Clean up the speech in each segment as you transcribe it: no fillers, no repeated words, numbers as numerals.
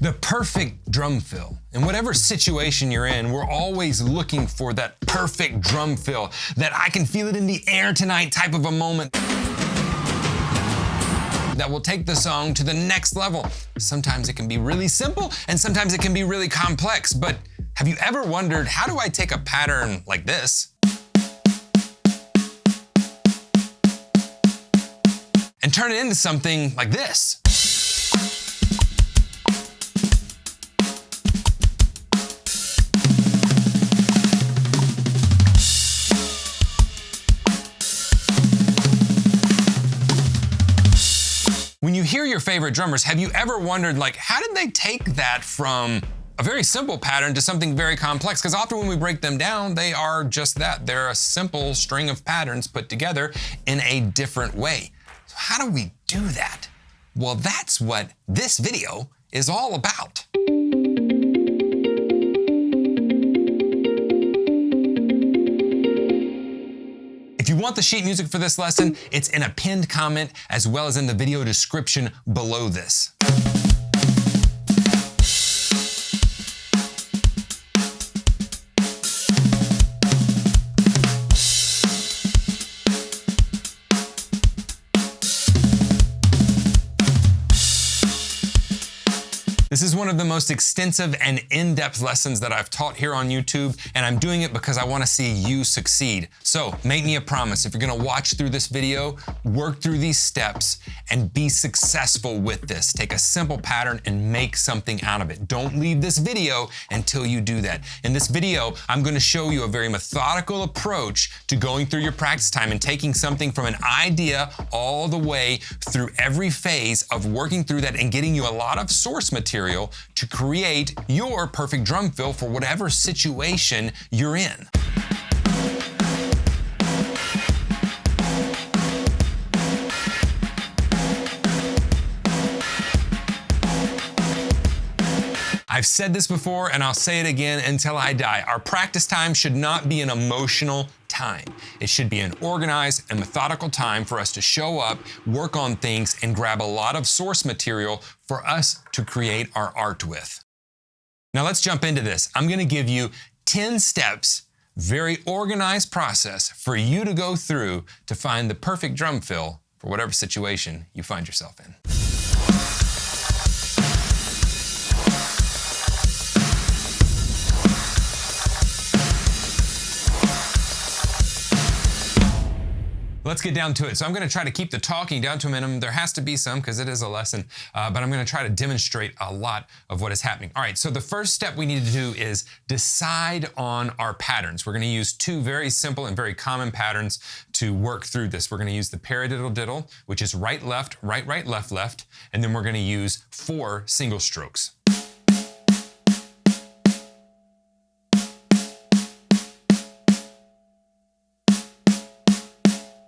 The perfect drum fill. In whatever situation you're in, we're always looking for that perfect drum fill, that I can feel it in the air tonight type of a moment that will take the song to the next level. Sometimes it can be really simple and sometimes it can be really complex, but have you ever wondered, how do I take a pattern like this and turn it into something like this? When you hear your favorite drummers, have you ever wondered, like, how did they take that from a very simple pattern to something very complex? Because often when we break them down, they are just that. They're a simple string of patterns put together in a different way. So how do we do that? Well, that's what this video is all about. If you want the sheet music for this lesson, it's in a pinned comment as well as in the video description below this. This is one of the most extensive and in-depth lessons that I've taught here on YouTube, and I'm doing it because I want to see you succeed. So make me a promise, if you're going to watch through this video, work through these steps and be successful with this. Take a simple pattern and make something out of it. Don't leave this video until you do that. In this video, I'm going to show you a very methodical approach to going through your practice time and taking something from an idea all the way through every phase of working through that and getting you a lot of source material to create your perfect drum fill for whatever situation you're in. I've said this before and I'll say it again until I die. Our practice time should not be an emotional time. It should be an organized and methodical time for us to show up, work on things, and grab a lot of source material for us to create our art with. Now let's jump into this. I'm going to give you 10 steps, very organized process for you to go through to find the perfect drum fill for whatever situation you find yourself in. Let's get down to it. So I'm going to try to keep the talking down to a minimum. There has to be some because it is a lesson, but I'm going to try to demonstrate a lot of what is happening. All right, so the first step we need to do is decide on our patterns. We're going to use two very simple and very common patterns to work through this. We're going to use the Paradiddle Diddle, which is right, left, right, right, left, left, and then we're going to use 4 single strokes.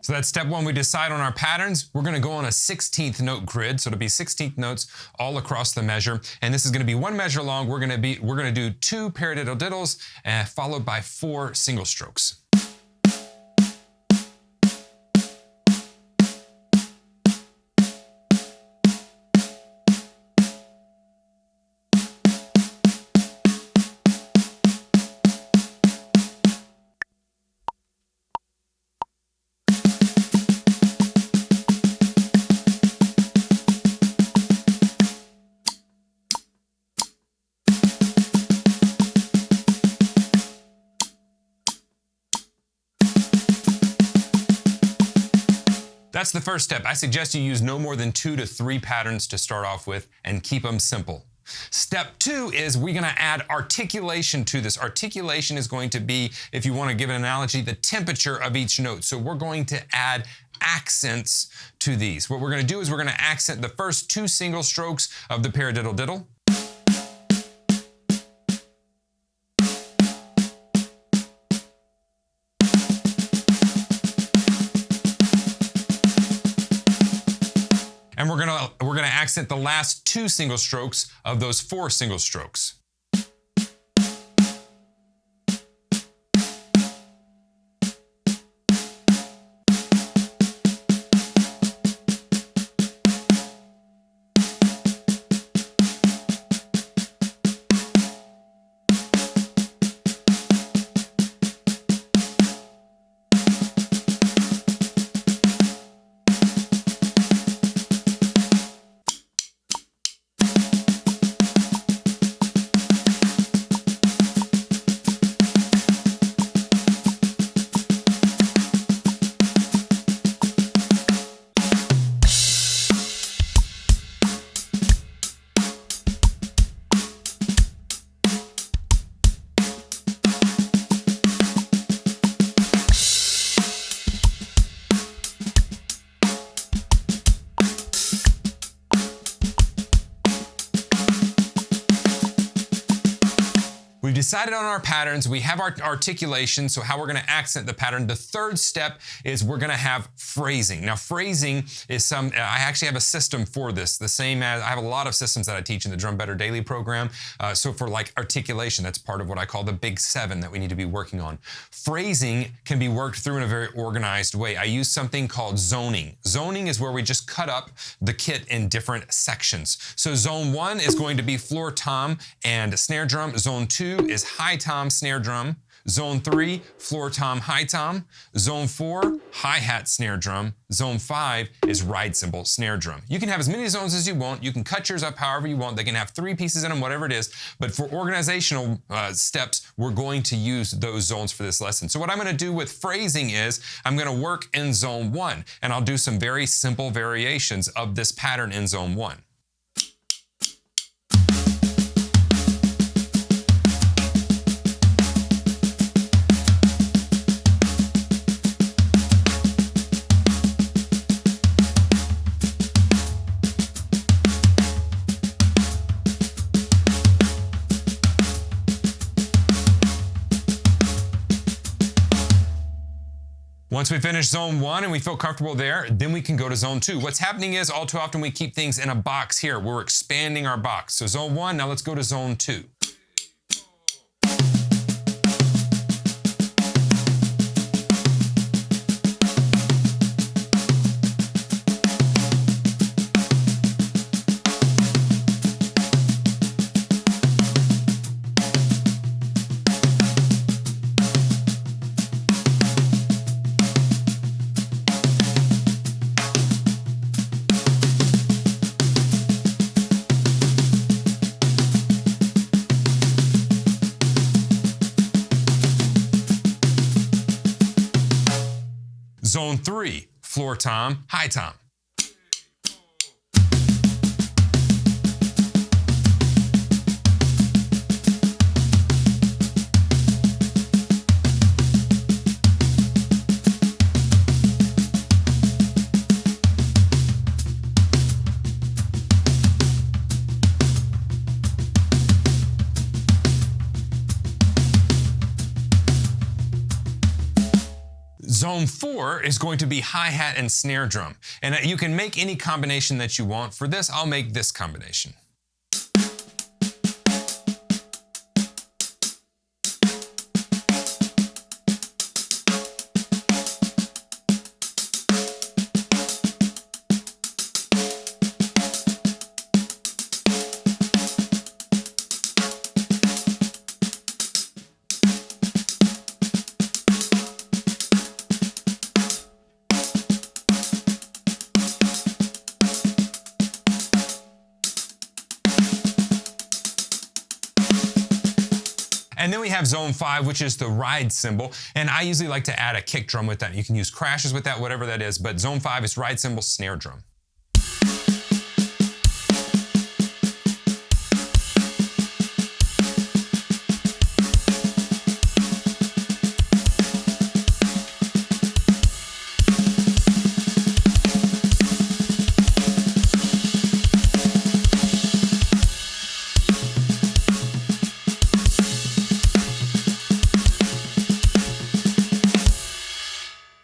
So that's step 1, we decide on our patterns. We're gonna go on a 16th note grid, so it'll be 16th notes all across the measure. And this is gonna be 1 measure long. We're gonna do 2 paradiddle diddles, followed by 4 single strokes. That's the first step. I suggest you use no more than 2 to 3 patterns to start off with and keep them simple. Step 2 is we're going to add articulation to this. Articulation is going to be, if you want to give an analogy, the temperature of each note. So we're going to add accents to these. What we're going to do is we're going to accent the first 2 single strokes of the Paradiddle Diddle. And we're gonna accent the last 2 single strokes of those 4 single strokes. decided on our patterns. We have our articulation, so how we're gonna accent the pattern. The third step is we're gonna have phrasing. Now, phrasing is I actually have a system for this, the same as, I have a lot of systems that I teach in the Drum Better Daily program. So for like articulation, that's part of what I call the big 7 that we need to be working on. Phrasing can be worked through in a very organized way. I use something called zoning. Zoning is where we just cut up the kit in different sections. So zone 1 is going to be floor tom and snare drum. Zone 2 is high tom, snare drum. Zone 3, floor tom, high tom. Zone 4, hi-hat, snare drum. Zone 5 is ride cymbal, snare drum. You can have as many zones as you want. You can cut yours up however you want. They can have 3 pieces in them, whatever it is. But for organizational steps, we're going to use those zones for this lesson. So what I'm gonna do with phrasing is, I'm gonna work in zone 1, and I'll do some very simple variations of this pattern in zone 1. Once we finish zone 1 and we feel comfortable there, then we can go to zone 2. What's happening is, all too often we keep things in a box here. We're expanding our box. So zone 1, now let's go to zone 2. Zone 3, floor tom, high tom. Zone 4 is going to be hi-hat and snare drum. And you can make any combination that you want. For this, I'll make this combination. And then we have zone 5, which is the ride cymbal. And I usually like to add a kick drum with that. You can use crashes with that, whatever that is. But zone 5 is ride cymbal, snare drum.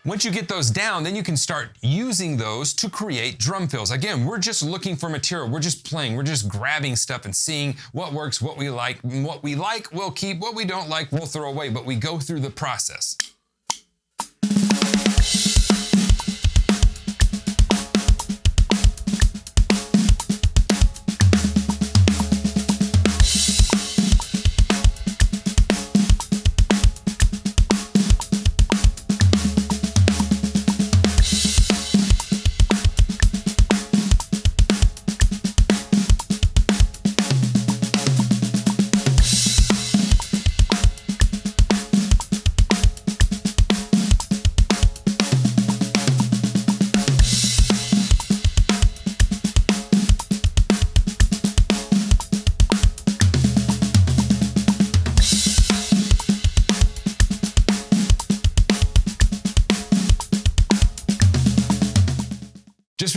Once you get those down, then you can start using those to create drum fills. Again, we're just looking for material. We're just playing. We're just grabbing stuff and seeing what works, what we like. What we like, we'll keep. What we don't like, we'll throw away. But we go through the process.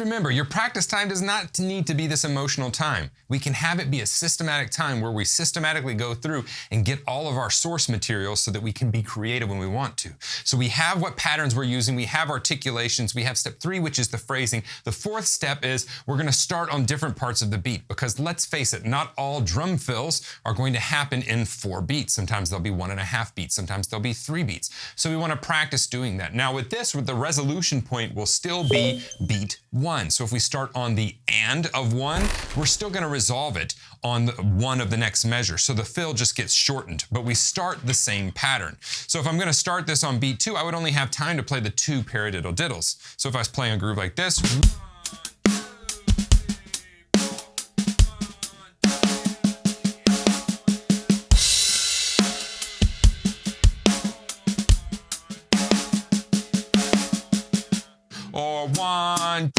remember, your practice time does not need to be this emotional time. We can have it be a systematic time where we systematically go through and get all of our source material so that we can be creative when we want to. So we have what patterns we're using, we have articulations, we have step 3, which is the phrasing. The 4th step is we're gonna start on different parts of the beat, because let's face it, not all drum fills are going to happen in 4 beats. Sometimes they'll be 1.5 beats, sometimes they'll be 3 beats. So we wanna practice doing that. Now with this, the resolution point will still be beat 1. So if we start on the and of 1, we're still gonna resolve it on the 1 of the next measure. So the fill just gets shortened, but we start the same pattern. So if I'm gonna start this on beat 2, I would only have time to play the 2 paradiddle diddles. So if I was playing a groove like this, or 1,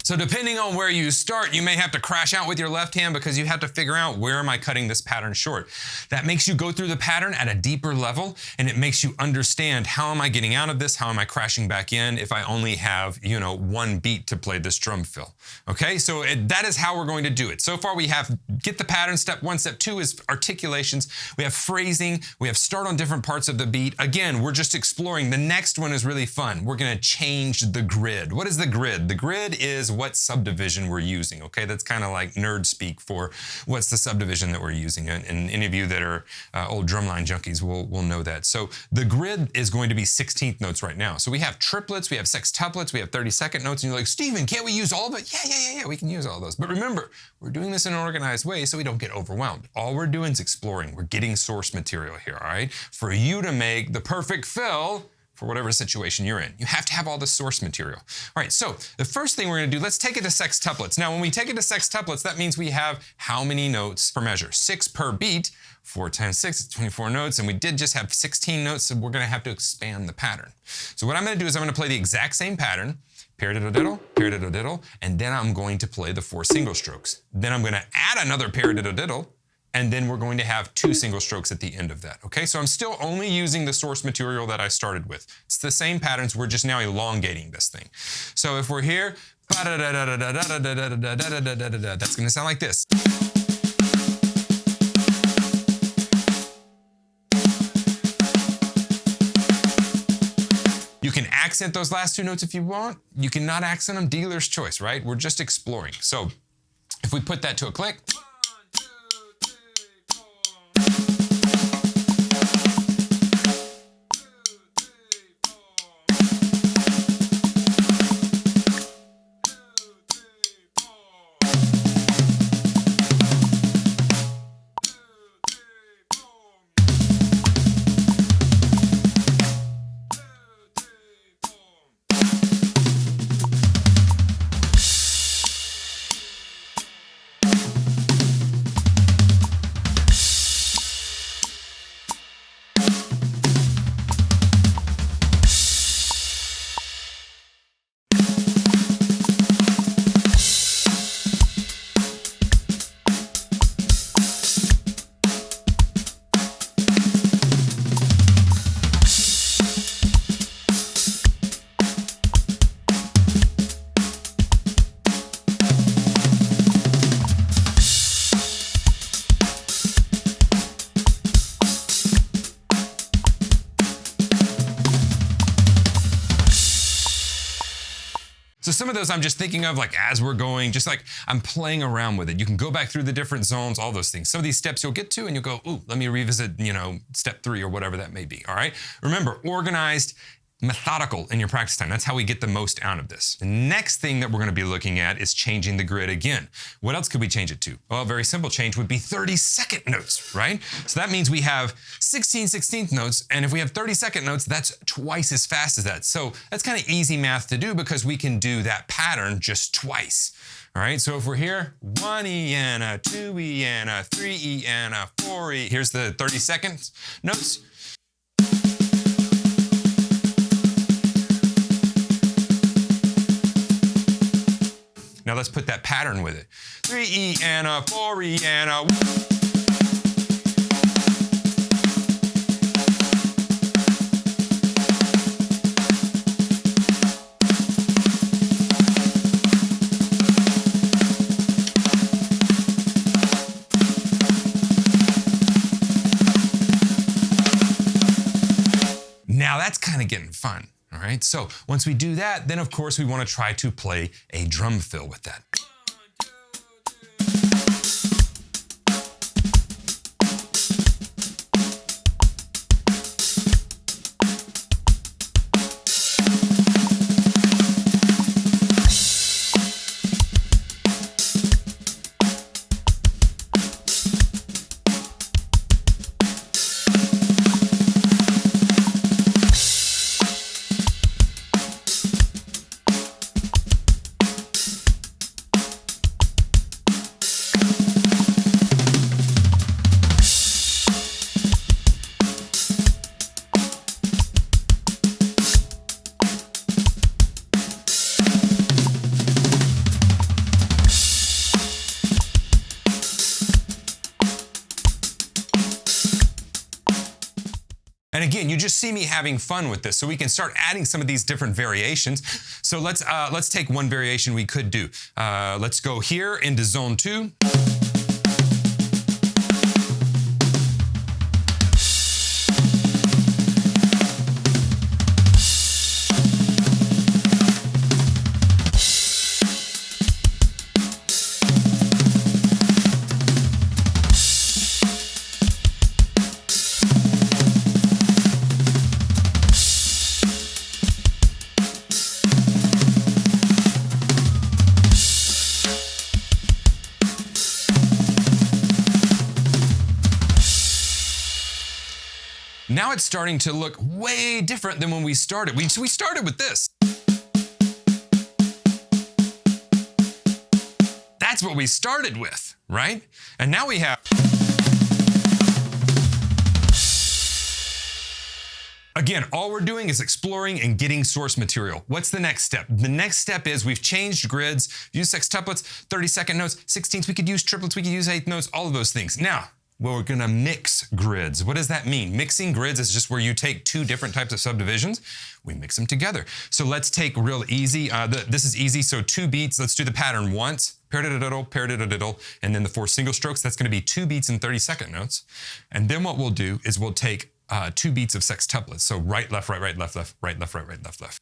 so depending on where you start, you may have to crash out with your left hand because you have to figure out, where am I cutting this pattern short? That makes you go through the pattern at a deeper level, and it makes you understand, how am I getting out of this? How am I crashing back in if I only have, 1 beat to play this drum fill? Okay, so that is how we're going to do it. So far we have get the pattern, step 1. Step 2 is articulations. We have phrasing. We have start on different parts of the beat. Again, we're just exploring. The next one is really fun. We're gonna change the grid. What is the grid? The grid is what subdivision we're using, okay? That's kind of like nerd speak for what's the subdivision that we're using. And any of you that are old drumline junkies will know that. So the grid is going to be 16th notes right now. So we have triplets, we have sextuplets, we have 32nd notes, and you're like, Steven, can't we use all of it? Yeah, we can use all those. But remember, we're doing this in an organized way so we don't get overwhelmed. All we're doing is exploring. We're getting source material here, all right? For you to make the perfect fill for whatever situation you're in, you have to have all the source material. All right, so the first thing we're gonna do, let's take it to sextuplets. Now, when we take it to sextuplets, that means we have how many notes per measure? 6 per beat. 4 times 6 is 24 notes, and we did just have 16 notes, so we're gonna have to expand the pattern. So what I'm gonna do is I'm gonna play the exact same pattern, paradiddle diddle, and then I'm going to play the 4 single strokes. Then I'm gonna add another paradiddle diddle, and then we're going to have 2 single strokes at the end of that, okay? So I'm still only using the source material that I started with. It's the same patterns, we're just now elongating this thing. So if we're here, that's gonna sound like this. You can accent those last 2 notes if you want. You cannot accent them, dealer's choice, right? We're just exploring. So if we put that to a click, so some of those I'm just thinking of like as we're going, just like I'm playing around with it. You can go back through the different zones, all those things. Some of these steps you'll get to and you'll go, ooh, let me revisit, step 3 or whatever that may be, all right? Remember, organized, methodical in your practice time. That's how we get the most out of this. The next thing that we're gonna be looking at is changing the grid again. What else could we change it to? Well, a very simple change would be 30-second notes, right? So that means we have 16 16th notes, and if we have 30-second notes, that's twice as fast as that. So that's kind of easy math to do because we can do that pattern just twice. All right, so if we're here, 1 E and a 2 E and a 3 E and a 4 E, here's the 30-second notes. Now let's put that pattern with it. 3 E and a 4 E and a. Now that's kind of getting fun. All right, so once we do that, then of course we want to try to play a drum fill with that. And again, you just see me having fun with this, so we can start adding some of these different variations. So let's take one variation we could do. Let's go here into zone 2. Now it's starting to look way different than when we started. We started with this. That's what we started with, right? And now we have. Again, all we're doing is exploring and getting source material. What's the next step? The next step is we've changed grids, used sextuplets, 30-second notes, 16ths, we could use triplets, we could use 8th notes, all of those things. Now, well, we're gonna mix grids. What does that mean? Mixing grids is just where you take two different types of subdivisions, we mix them together. So let's take real easy, this is easy, so 2 beats, let's do the pattern once, paradiddle diddle, paradiddle diddle, and then the 4 single strokes, that's gonna be 2 beats and 30-second notes. And then what we'll do is we'll take 2 beats of sextuplets, so right, left, right, right, left, left, right, left, right, right, left, left.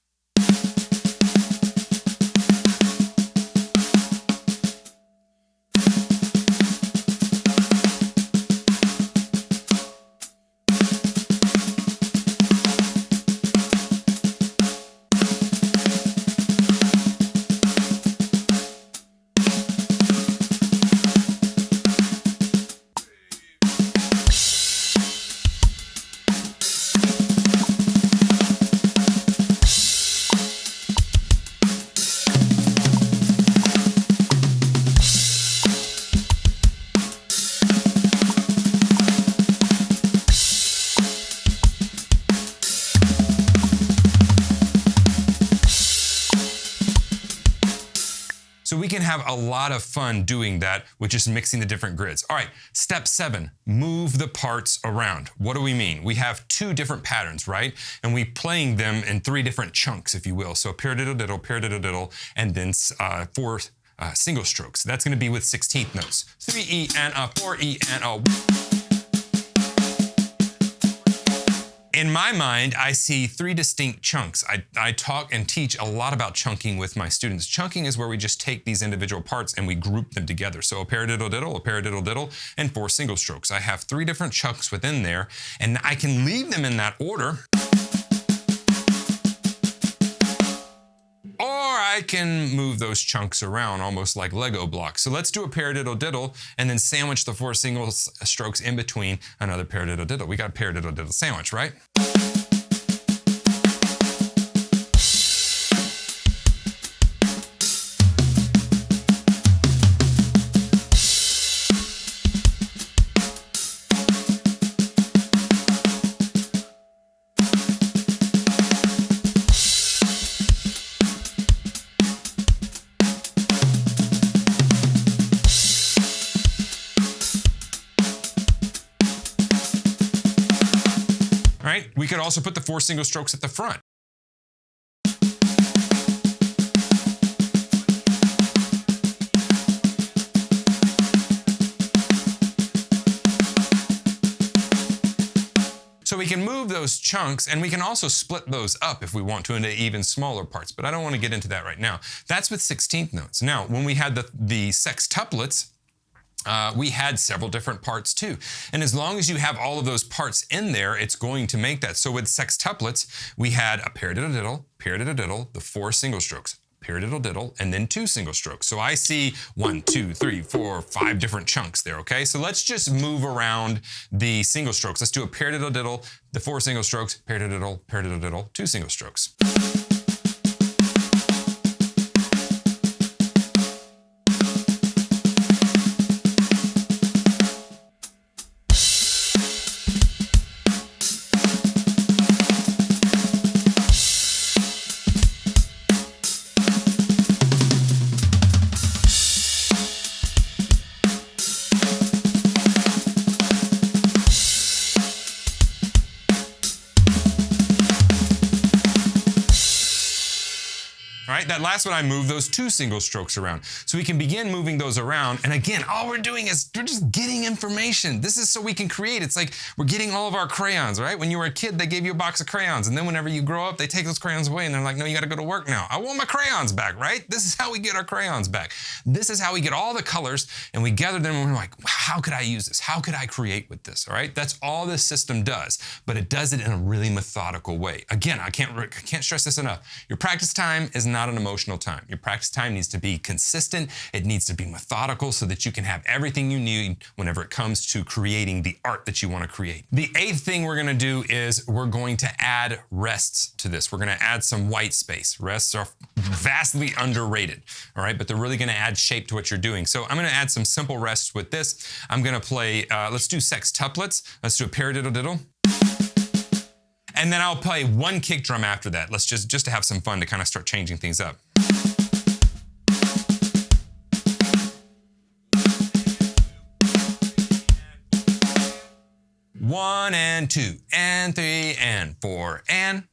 So we can have a lot of fun doing that with just mixing the different grids. All right, step 7, move the parts around. What do we mean? We have 2 different patterns, right? And we playing them in 3 different chunks, if you will. So paradiddle diddle, paradiddle diddle, and then 4 single strokes. That's gonna be with 16th notes. 3E and a 4E and a. In my mind, I see 3 distinct chunks. I talk and teach a lot about chunking with my students. Chunking is where we just take these individual parts and we group them together. So a paradiddle diddle, and 4 single strokes. I have 3 different chunks within there, and I can leave them in that order. I can move those chunks around almost like Lego blocks. So let's do a paradiddle diddle and then sandwich the 4 single strokes in between another paradiddle diddle. We got a paradiddle diddle sandwich, right? Right? We could also put the 4 single strokes at the front. So we can move those chunks, and we can also split those up if we want to into even smaller parts, but I don't want to get into that right now. That's with 16th notes. Now, when we had the sextuplets, we had several different parts too. And as long as you have all of those parts in there, it's going to make that. So with sextuplets, we had a paradiddle diddle, the 4 single strokes, paradiddle diddle, and then 2 single strokes. So I see 1, 2, 3, 4, 5 different chunks there, okay? So let's just move around the single strokes. Let's do a paradiddle diddle, the 4 single strokes, paradiddle diddle, 2 single strokes. All right, that last one, I move those 2 single strokes around. So we can begin moving those around. And again, all we're doing is we're just getting information. This is so we can create. It's like we're getting all of our crayons, right? When you were a kid, they gave you a box of crayons. And then whenever you grow up, they take those crayons away and they're like, no, you got to go to work now. I want my crayons back, right? This is how we get our crayons back. This is how we get all the colors and we gather them and we're like, how could I use this? How could I create with this, all right? That's all this system does, but it does it in a really methodical way. Again, I can't stress this enough. Your practice time is not an emotional time. Your practice time needs to be consistent. It needs to be methodical so that you can have everything you need whenever it comes to creating the art that you want to create. The 8th thing we're going to do is we're going to add rests to this. We're going to add some white space. Rests are vastly underrated, all right? But they're really going to add shape to what you're doing. So I'm going to add some simple rests with this. I'm going to play, let's do sextuplets. Let's do a paradiddle diddle. And then I'll play 1 kick drum after that. Let's just to have some fun to kind of start changing things up. One and 2 and 3 and 4 and.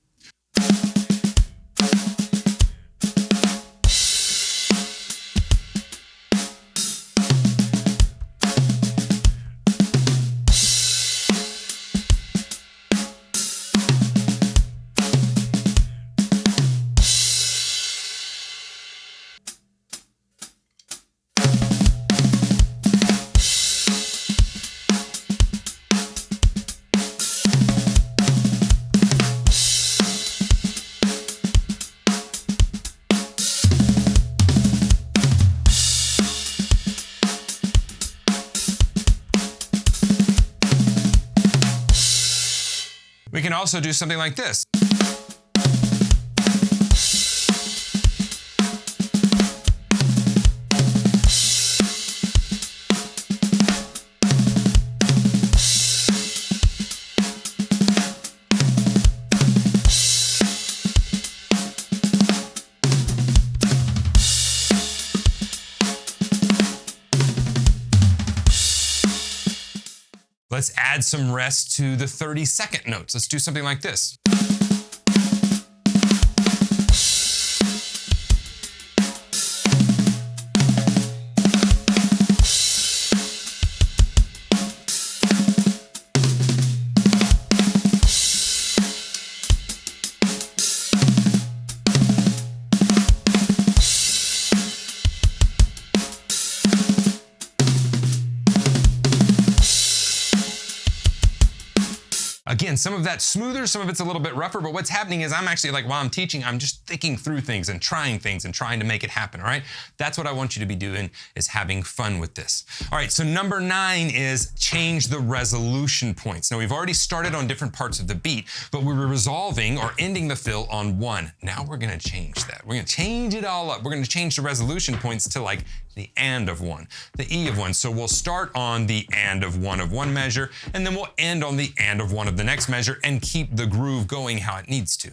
We can also do something like this. Let's add some rest to the 32nd notes. Let's do something like this. Again, some of that's smoother, some of it's a little bit rougher, but what's happening is I'm actually like, while I'm teaching, I'm just thinking through things and trying to make it happen, all right? That's what I want you to be doing, is having fun with this. All right, so number 9 is change the resolution points. Now we've already started on different parts of the beat, but we were resolving or ending the fill on 1. Now we're gonna change that. We're gonna change it all up. We're gonna change the resolution points to like the and of 1, the E of 1. So we'll start on the and of 1 of one measure, and then we'll end on the and of 1 of the next measure and keep the groove going how it needs to.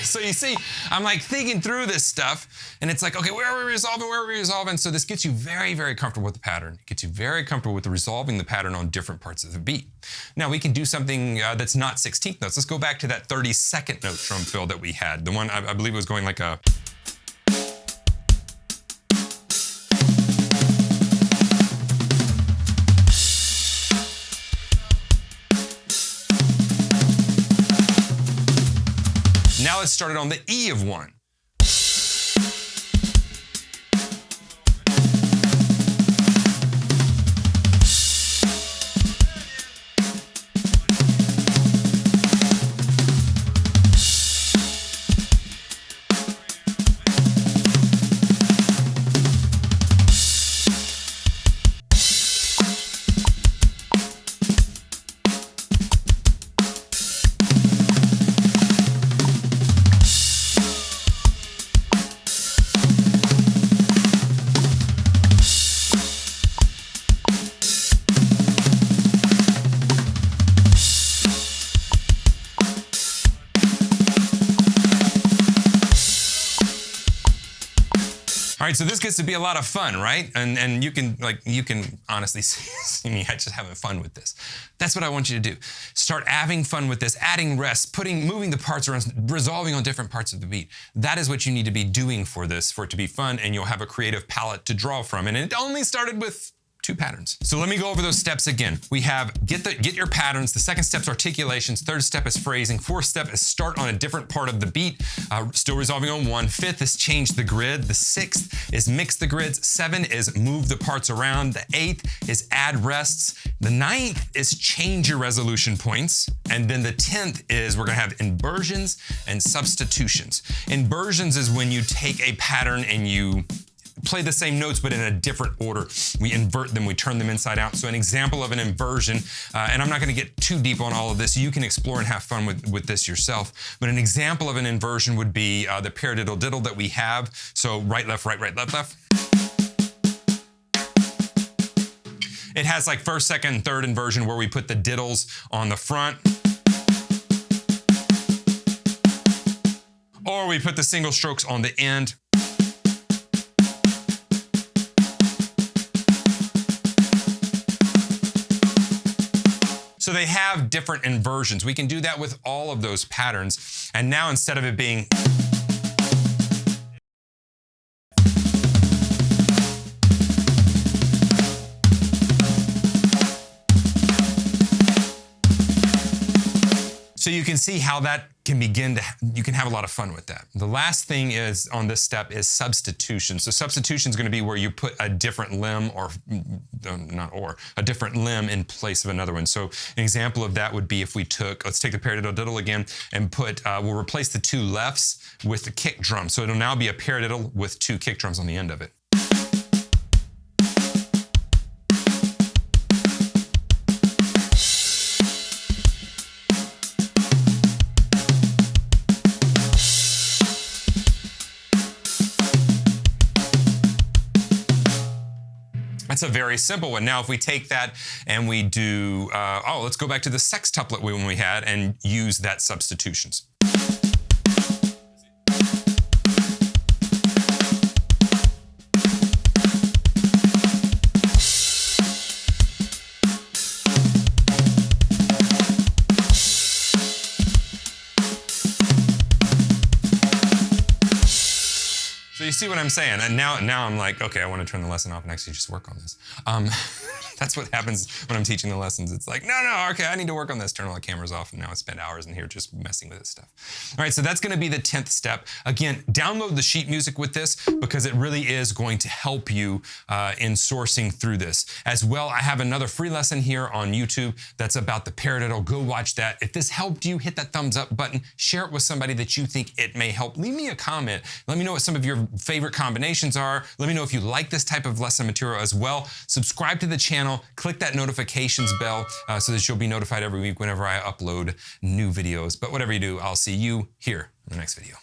So you see, I'm like thinking through this stuff, and it's like, okay, where are we resolving, where are we resolving? So this gets you very, very comfortable with the pattern. It gets you very comfortable with resolving the pattern on different parts of the beat. Now we can do something that's not 16th notes. Let's go back to that 32nd note drum fill that we had. The one, I believe, was going like a... Now let's start it on the E of 1. All right, so this gets to be a lot of fun, right? And you can honestly see me just having fun with this. That's what I want you to do. Start having fun with this, adding rest, moving the parts around, resolving on different parts of the beat. That is what you need to be doing for this, for it to be fun, and you'll have a creative palette to draw from. And it only started with 2 patterns. So let me go over those steps again. We have get your patterns. The second step's articulations. Third step is phrasing. Fourth step is start on a different part of the beat, still resolving on 1. Fifth is change the grid. The 6th is mix the grids. 7 is move the parts around. The 8th is add rests. The 9th is change your resolution points. And then the 10th is we're gonna have inversions and substitutions. Inversions is when you take a pattern and you play the same notes, but in a different order. We invert them, we turn them inside out. So an example of an inversion, and I'm not gonna get too deep on all of this, you can explore and have fun with this yourself, but an example of an inversion would be the Paradiddle Diddle that we have. So right, left, right, left, left. It has like first, second, and third inversion where we put the diddles on the front. Or we put the single strokes on the end. So they have different inversions. We can do that with all of those patterns. And now instead of it being so you can see how that you can have a lot of fun with that. The last thing is on this step is substitution. So substitution is going to be where you put a different limb a different limb in place of another one. So an example of that would be if we let's take the Paradiddle Diddle again and we'll replace the two lefts with the kick drum. So it'll now be a paradiddle with two kick drums on the end of it. That's a very simple one. Now, if we take that and we do, let's go back to the sextuplet one we had and use that substitutions. So you see what I'm saying? And now I'm like, okay, I want to turn the lesson off and actually just work on this. That's what happens when I'm teaching the lessons. It's like, no, okay, I need to work on this. Turn all the cameras off, and now I spend hours in here just messing with this stuff. All right, so that's gonna be the 10th step. Again, download the sheet music with this because it really is going to help you in sourcing through this. As well, I have another free lesson here on YouTube that's about the paradiddle. Go watch that. If this helped you, hit that thumbs up button, share it with somebody that you think it may help. Leave me a comment. Let me know what some of your favorite combinations are. Let me know if you like this type of lesson material as well. Subscribe to the channel. Click that notifications bell so that you'll be notified every week whenever I upload new videos. But whatever you do, I'll see you here in the next video.